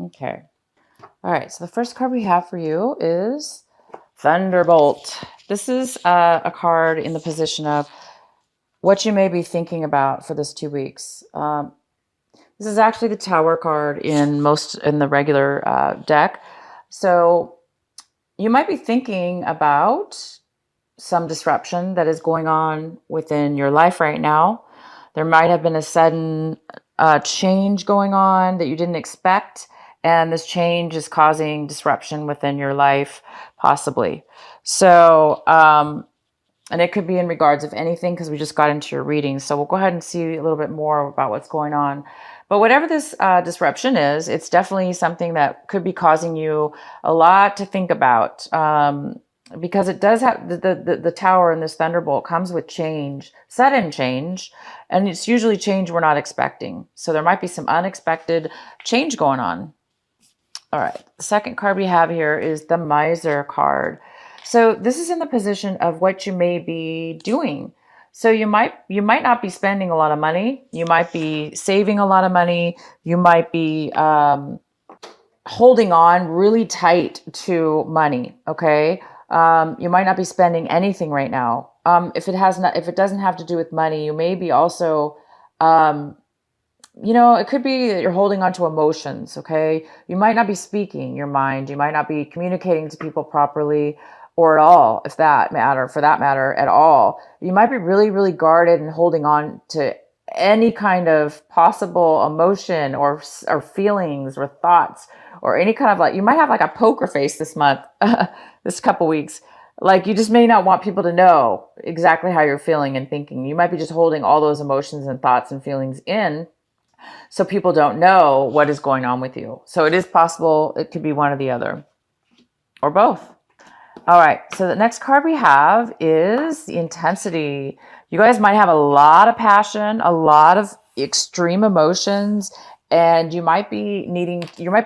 Okay. All right. So the first card we have for you is Thunderbolt. This is a card in the position of what you may be thinking about for this 2 weeks. This is actually the Tower card in the regular deck. So you might be thinking about some disruption that is going on within your life right now. There might have been a sudden change going on that you didn't expect, and this change is causing disruption within your life, possibly. So, and it could be in regards of anything because we just got into your reading. So we'll go ahead and see a little bit more about what's going on. But whatever this disruption is, it's definitely something that could be causing you a lot to think about. Because it does have the tower and this thunderbolt comes with change, sudden change, and it's usually change we're not expecting. So there might be some unexpected change going on. All right, the second card we have here is the Miser card. So this is in the position of what you may be doing. So you might not be spending a lot of money. You might be saving a lot of money. You might be holding on really tight to money. Okay. You might not be spending anything right now. If it doesn't have to do with money, you may be also, it could be that you're holding on to emotions. Okay. You might not be speaking your mind. You might not be communicating to people properly or at all, for that matter at all. You might be really, really guarded and holding on to any kind of possible emotion or feelings or thoughts or any kind of you might have like a poker face this month, this couple weeks. Like you just may not want people to know exactly how you're feeling and thinking. You might be just holding all those emotions and thoughts and feelings in so people don't know what is going on with you. So it is possible it could be one or the other or both. All right, so the next card we have is the intensity. You guys might have a lot of passion, a lot of extreme emotions, and you might be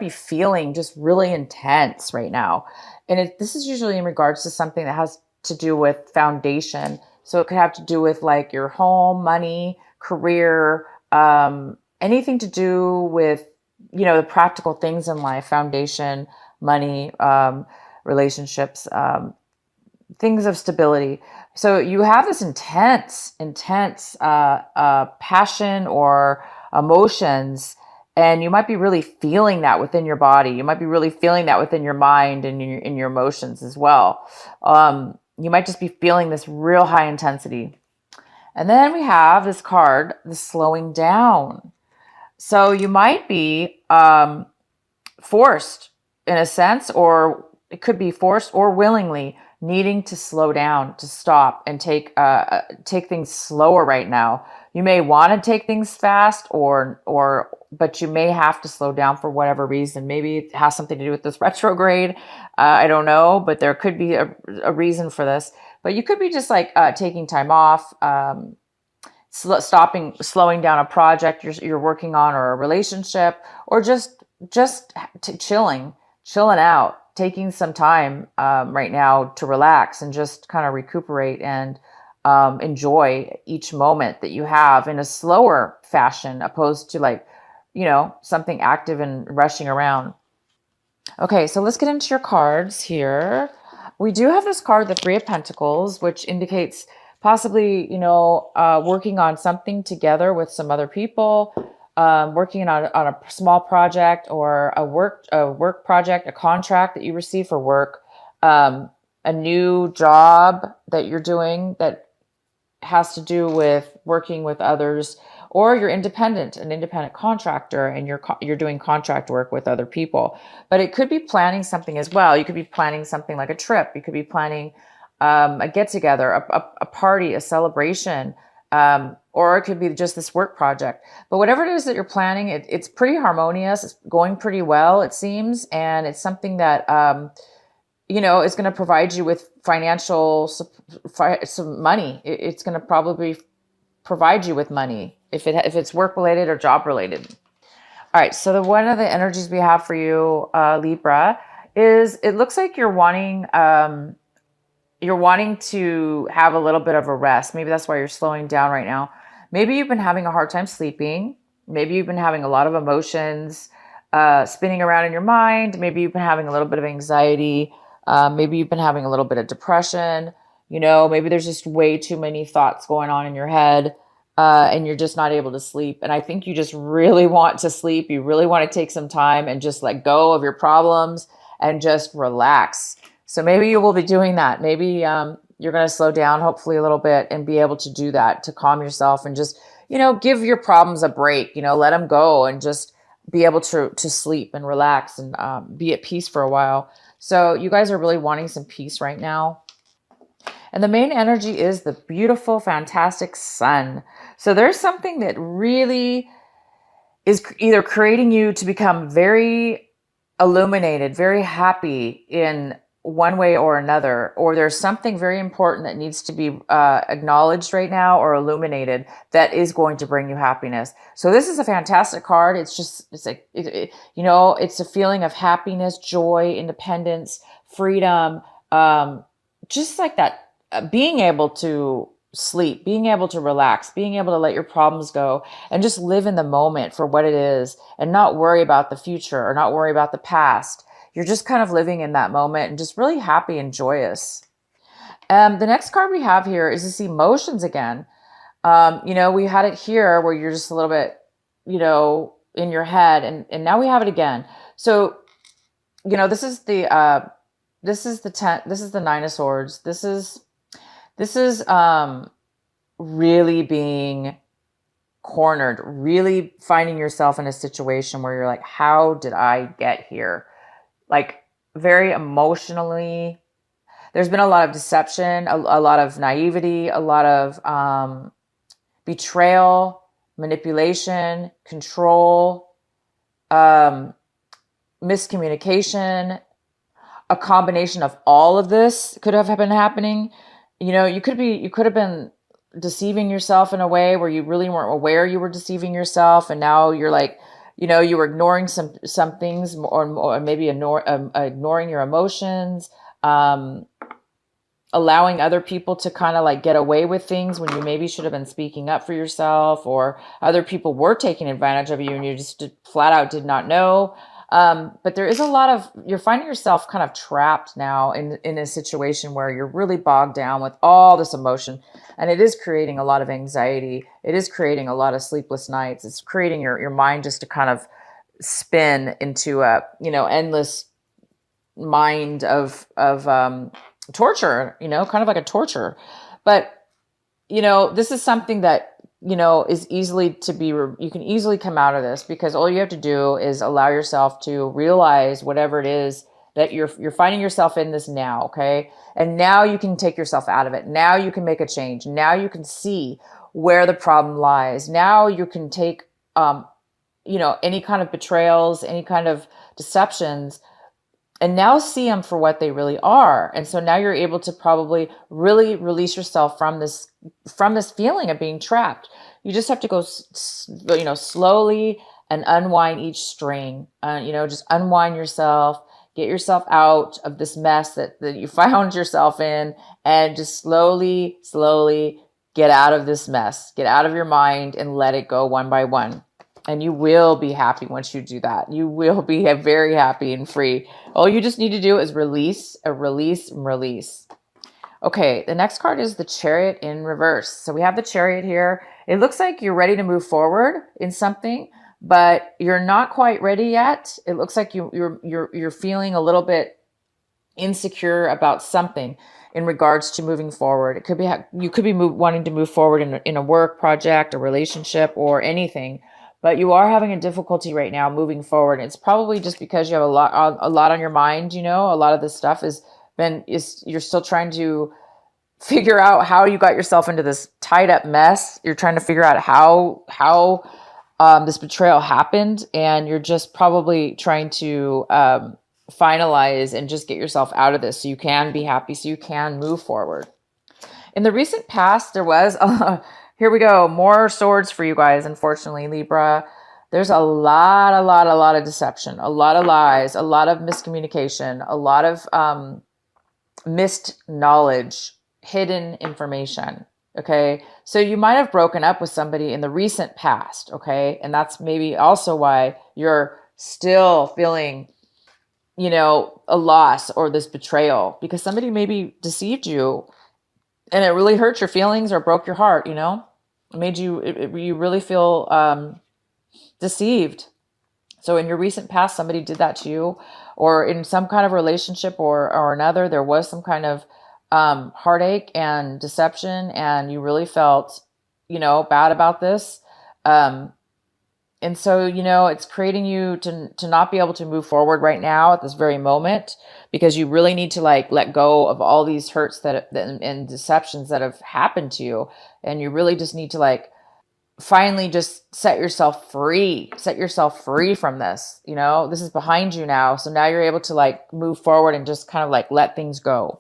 feeling just really intense right now. And this is usually in regards to something that has to do with foundation. So it could have to do with like your home, money, career, anything to do with, the practical things in life, foundation, money, relationships, things of stability. So you have this intense passion or emotions, and you might be really feeling that within your body. You might be really feeling that within your mind and in your emotions as well. You might just be feeling this real high intensity. And then we have this card, the slowing down. So you might be forced in a sense, or it could be forced or willingly needing to slow down, to stop and take things slower right now. You may want to take things fast but you may have to slow down for whatever reason. Maybe it has something to do with this retrograde. I don't know, but there could be a reason for this. But you could be just like taking time off, slowing down a project you're working on or a relationship, or just chilling out, taking some time right now to relax and just kind of recuperate and enjoy each moment that you have in a slower fashion, opposed to something active and rushing around. Okay, so let's get into your cards here. We do have this card, the Three of Pentacles, which indicates possibly, working on something together with some other people, working on a small project or a work project, a contract that you receive for work, a new job that you're doing that has to do with working with others, or you're an independent contractor, and you're doing contract work with other people. But it could be planning something as well. You could be planning something like a trip. You could be planning a get together, a party, a celebration, or it could be just this work project. But whatever it is that you're planning, it's pretty harmonious. It's going pretty well, it seems, and it's something that is going to provide you with some money. It's going to probably provide you with money if it's work related or job related. All right. So one of the energies we have for you, Libra, is it looks like you're wanting to have a little bit of a rest. Maybe that's why you're slowing down right now. Maybe you've been having a hard time sleeping. Maybe you've been having a lot of emotions. spinning around in your mind. Maybe you've been having a little bit of anxiety. Maybe you've been having a little bit of depression. Maybe there's just way too many thoughts going on in your head, and you're just not able to sleep. And I think you just really want to sleep. You really want to take some time and just let go of your problems and just relax. So maybe you will be doing that. Maybe you're going to slow down, hopefully a little bit, and be able to do that to calm yourself and just, give your problems a break, let them go and just be able to sleep and relax and be at peace for a while. So you guys are really wanting some peace right now. And the main energy is the beautiful, fantastic sun. So there's something that really is either creating you to become very illuminated, very happy in one way or another, or there's something very important that needs to be acknowledged right now or illuminated that is going to bring you happiness. So this is a fantastic card. It's a feeling of happiness, joy, independence, freedom, just like that. Being able to sleep, being able to relax, being able to let your problems go and just live in the moment for what it is and not worry about the future or not worry about the past. You're just kind of living in that moment and just really happy and joyous. The next card we have here is this emotions again. We had it here where you're just a little bit, in your head, and now we have it again. So, this is the 10, this is the 9 of Swords. This is really being cornered, really finding yourself in a situation where you're like, how did I get here? Like very emotionally, there's been a lot of deception, a lot of naivety, a lot of betrayal, manipulation, control, miscommunication. A combination of all of this could have been happening. You could have been deceiving yourself in a way where you really weren't aware you were deceiving yourself, and now you're like, you were ignoring some things, or maybe ignoring your emotions, allowing other people to kind of like get away with things when you maybe should have been speaking up for yourself, or other people were taking advantage of you and you just flat out did not know. But there is you're finding yourself kind of trapped now in a situation where you're really bogged down with all this emotion, and it is creating a lot of anxiety. It is creating a lot of sleepless nights. It's creating your mind just to kind of spin into a, endless mind of torture, kind of like a torture. But, this is something that, is easily you can easily come out of this, because all you have to do is allow yourself to realize whatever it is that you're finding yourself in this now. Okay. And now you can take yourself out of it. Now you can make a change. Now you can see where the problem lies. Now you can take, any kind of betrayals, any kind of deceptions, and now see them for what they really are. And so now you're able to probably really release yourself from this feeling of being trapped. You just have to go, slowly and unwind each string. Just unwind yourself, get yourself out of this mess that you found yourself in, and just slowly get out of this mess, get out of your mind and let it go one by one. And you will be happy once you do that. You will be very happy and free. All you just need to do is release. Okay, the next card is the Chariot in reverse. So we have the Chariot here. It looks like you're ready to move forward in something, but you're not quite ready yet. It looks like you're feeling a little bit insecure about something in regards to moving forward. It could be you could be wanting to move forward in a work project, a relationship, or anything. But you are having a difficulty right now moving forward. It's probably just because you have a lot on your mind. A lot of this stuff you're still trying to figure out how you got yourself into this tied up mess. You're trying to figure out how this betrayal happened, and you're just probably trying to finalize and just get yourself out of this so you can be happy, so you can move forward. In the recent past, there was here we go. More swords for you guys. Unfortunately, Libra, there's a lot of deception, a lot of lies, a lot of miscommunication, a lot of missed knowledge, hidden information. Okay. So you might have broken up with somebody in the recent past. Okay. And that's maybe also why you're still feeling, you know, a loss or this betrayal because somebody maybe deceived you and it really hurt your feelings or broke your heart, you know, it made you, you really feel deceived. So in your recent past, somebody did that to you, or in some kind of relationship or another, there was some kind of heartache and deception, and you really felt, you know, bad about this. Um, and so, you know, it's creating you to not be able to move forward right now at this very moment because you really need to like let go of all these hurts and deceptions that have happened to you. And you really just need to like finally just set yourself free from this. You know, this is behind you now. So now you're able to like move forward and just kind of like let things go.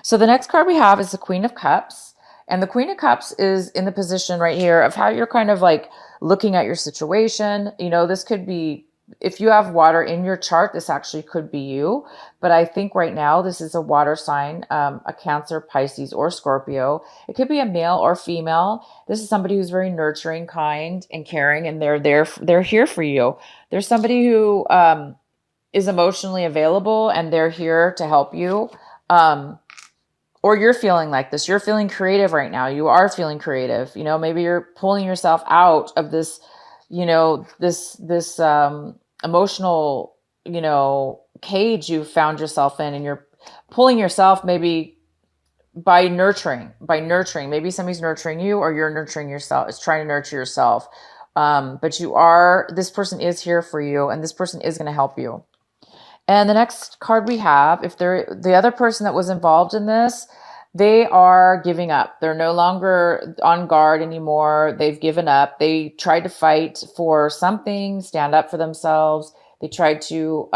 So the next card we have is the Queen of Cups. And the Queen of Cups is in the position right here of how you're kind of like looking at your situation. You know, this could be, if you have water in your chart, this actually could be you. But I think right now this is a water sign, a Cancer, Pisces, or Scorpio. It could be a male or female. This is somebody who's very nurturing, kind, and caring, and they're here for you. There's somebody who is emotionally available, and they're here to help you. Or you're feeling like this. You're feeling creative right now. You are feeling creative. You know, maybe you're pulling yourself out of this, you know, this emotional, you know, cage you found yourself in, and you're pulling yourself maybe by nurturing. Maybe somebody's nurturing you, or you're nurturing yourself. It's trying to nurture yourself. But this person is here for you, and this person is going to help you. And the next card we have, if they're the other person that was involved in this, they are giving up. They're no longer on guard anymore. They've given up. They tried to fight for something, stand up for themselves. They tried to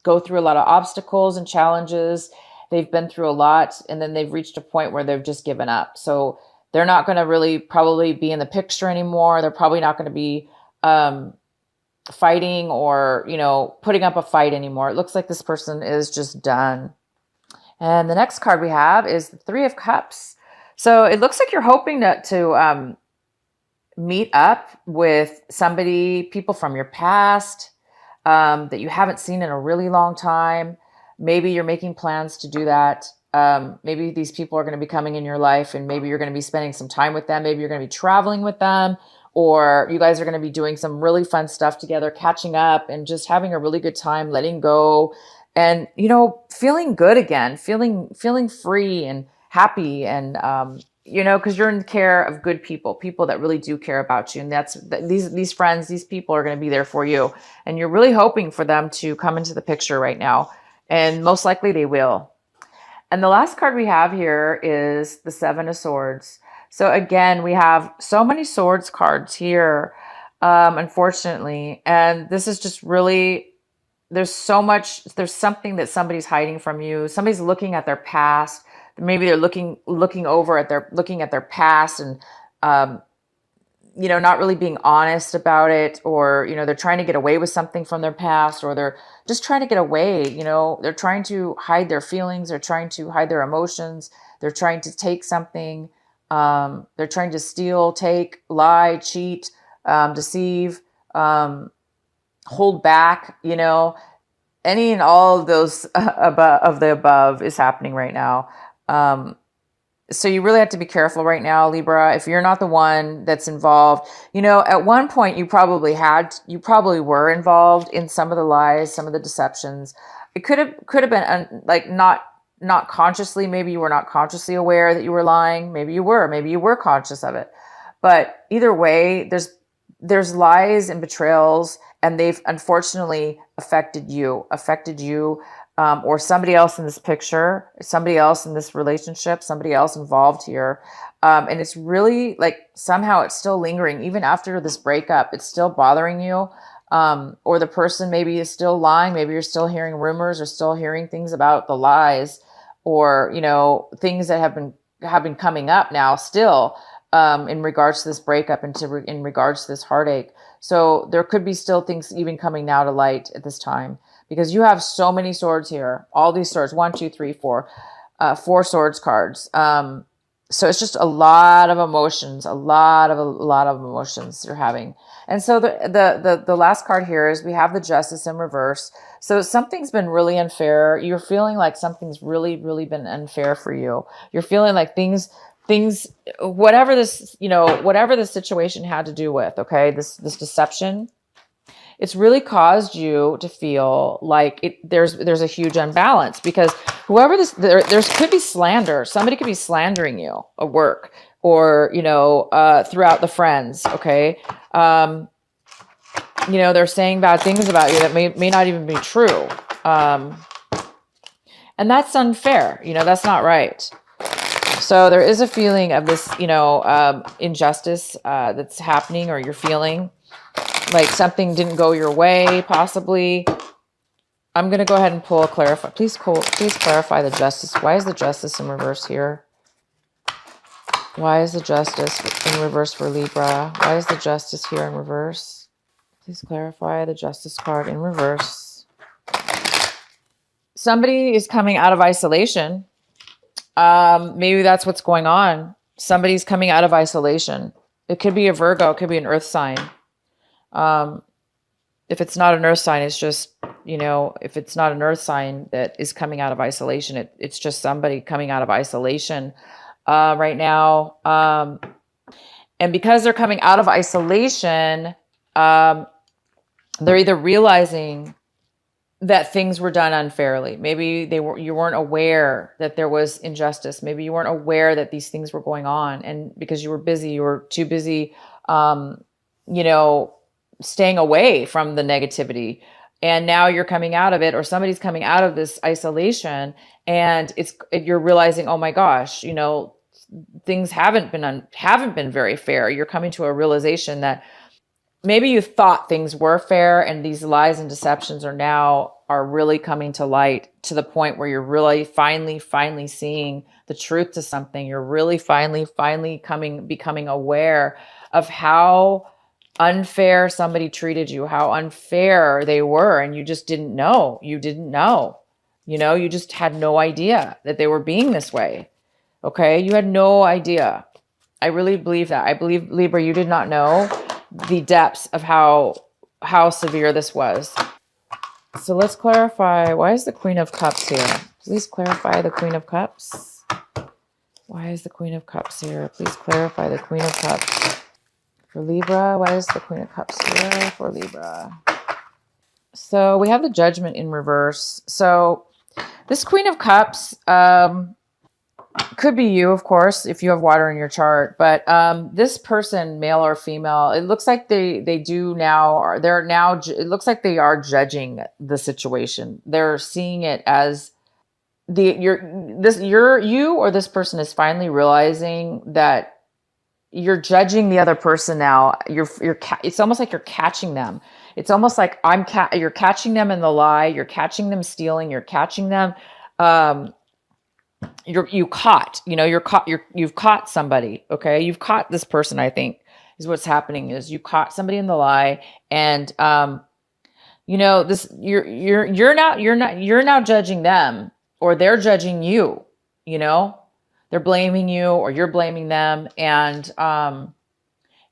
go through a lot of obstacles and challenges. They've been through a lot, and then they've reached a point where they've just given up. So they're not going to really probably be in the picture anymore. They're probably not going to be fighting or, you know, putting up a fight anymore. It looks like this person is just done. And the next card we have is the Three of Cups. So it looks like you're hoping to meet up with somebody, people from your past that you haven't seen in a really long time. Maybe you're making plans to do that. Maybe these people are going to be coming in your life, and maybe you're going to be spending some time with them. Maybe you're going to be traveling with them, or you guys are going to be doing some really fun stuff together, catching up and just having a really good time, letting go and, you know, feeling good again, feeling free and happy. And, you know, cause you're in the care of good people that really do care about you. And these friends, these people are going to be there for you. And you're really hoping for them to come into the picture right now. And most likely they will. And the last card we have here is the Seven of Swords. So again, we have so many swords cards here, unfortunately. And this is just really, there's something that somebody's hiding from you. Somebody's looking at their past. Maybe they're looking at their past and, you know, not really being honest about it, or, you know, they're trying to get away with something from their past, or they're just trying to get away. You know, they're trying to hide their feelings. They're trying to hide their emotions. They're trying to take something. They're trying to steal, take, lie, cheat, deceive, hold back, you know, any and all of those of the above is happening right now. So you really have to be careful right now, Libra. If you're not the one that's involved, you know, at one point you probably were involved in some of the lies, some of the deceptions. It could have been like not consciously. Maybe you were not consciously aware that you were lying. Maybe you were conscious of it. But either way, there's lies and betrayals, and they've unfortunately affected you, or somebody else in this picture, somebody else in this relationship, somebody else involved here. And it's really like somehow it's still lingering. Even after this breakup, it's still bothering you. Or the person maybe is still lying. Maybe you're still hearing rumors or still hearing things about the lies, or, you know, things that have been coming up now still, in regards to this breakup and in regards to this heartache. So there could be still things even coming now to light at this time, because you have so many swords here, all these swords, 1, 2, 3, 4, 4 swords cards. So it's just a lot of emotions, a lot of emotions you're having. And so the last card here is we have the Justice in reverse. So something's been really unfair. You're feeling like something's really been unfair for you. You're feeling like things, whatever this, whatever the situation had to do with, okay, this deception, it's really caused you to feel like there's a huge unbalance, because whoever there could be slander. Somebody could be slandering you at work, or throughout the friends. Okay. They're saying bad things about you that may not even be true. And that's unfair. That's not right. So there is a feeling of this, injustice that's happening, or you're feeling like something didn't go your way, possibly. I'm going to go ahead and pull a clarify. Please clarify the Justice. Why is the Justice in reverse here? Why is the Justice in reverse for Libra? Why is the Justice here in reverse? Please clarify the Justice card in reverse. Somebody is coming out of isolation. Maybe that's what's going on. Somebody's coming out of isolation. It could be a Virgo. It could be an earth sign. If it's not an earth sign, it's just, if it's not an earth sign that is coming out of isolation, it's just somebody coming out of isolation right now. And because they're coming out of isolation, they're either realizing that things were done unfairly. Maybe you weren't aware that there was injustice. Maybe you weren't aware that these things were going on. And because you were busy, you were too busy, staying away from the negativity. And now you're coming out of it, or somebody's coming out of this isolation, and you're realizing, oh my gosh, things haven't been very fair. You're coming to a realization that maybe you thought things were fair, and these lies and deceptions are really coming to light, to the point where you're really finally seeing the truth to something. You're really finally becoming aware of how unfair somebody treated you, how unfair they were, and you just didn't know. You just had no idea that they were being this way. Okay, you had no idea. I really believe that. I believe, Libra, you did not know the depths of how severe this was. So let's clarify, why is the Queen of Cups here? Please clarify the Queen of Cups. Why is the Queen of Cups here? Please clarify the Queen of Cups. For Libra, why is the Queen of Cups here for Libra? So we have the Judgment in reverse. So this Queen of Cups could be you, of course, if you have water in your chart. But this person, male or female, it looks like it looks like they are judging the situation. They're seeing it as you or this person is finally realizing that you're judging the other person now. It's almost like you're catching them. It's almost like you're catching them in the lie. You're catching them stealing. You're catching them. You've caught somebody. Okay. You've caught this person, I think, is what's happening, is you caught somebody in the lie. And, you're now judging them, or they're judging you, they're blaming you, or you're blaming them. And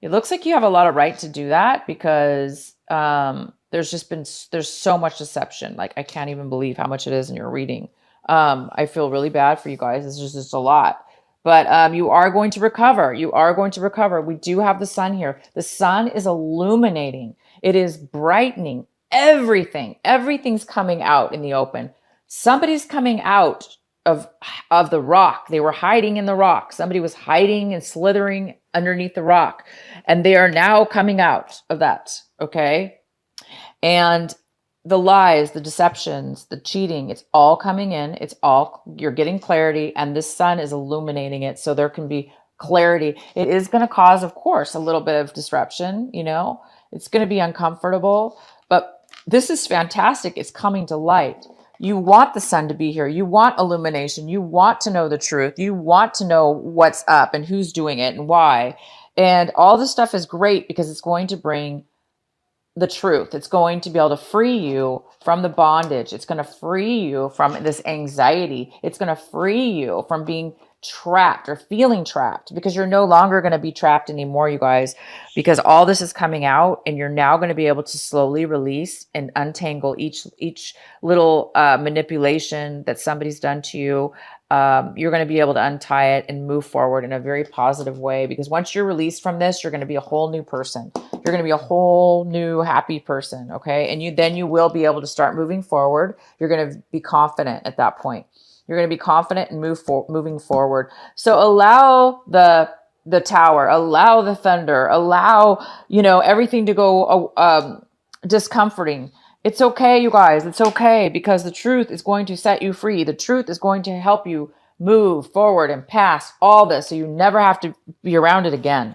it looks like you have a lot of right to do that, because there's so much deception. Like, I can't even believe how much it is in your reading. I feel really bad for you guys. It's just a lot. But you are going to recover. You are going to recover. We do have the sun here. The sun is illuminating. It is brightening everything. Everything's coming out in the open. Somebody's coming out of the rock. They were hiding in the rock. Somebody was hiding and slithering underneath the rock, and they are now coming out of that. Okay. And the lies, the deceptions, the cheating, it's all coming in. You're getting clarity, and this sun is illuminating it. So there can be clarity. It is going to cause, of course, a little bit of disruption. It's going to be uncomfortable, but this is fantastic. It's coming to light. You want the sun to be here. You want illumination. You want to know the truth. You want to know what's up and who's doing it and why. And all this stuff is great, because it's going to bring the truth. It's going to be able to free you from the bondage. It's going to free you from this anxiety. It's going to free you from being trapped or feeling trapped, because you're no longer going to be trapped anymore, you guys, because all this is coming out and you're now going to be able to slowly release and untangle each little manipulation that somebody's done to you. You're going to be able to untie it and move forward in a very positive way, because once you're released from this, you're going to be a whole new person. You're going to be a whole new happy person. Okay. And then you will be able to start moving forward. You're going to be confident at that point. You're going to be confident and moving forward. So allow the tower, allow the thunder, allow, everything to go discomforting. It's okay, you guys. It's okay, because the truth is going to set you free. The truth is going to help you move forward and past all this, so you never have to be around it again.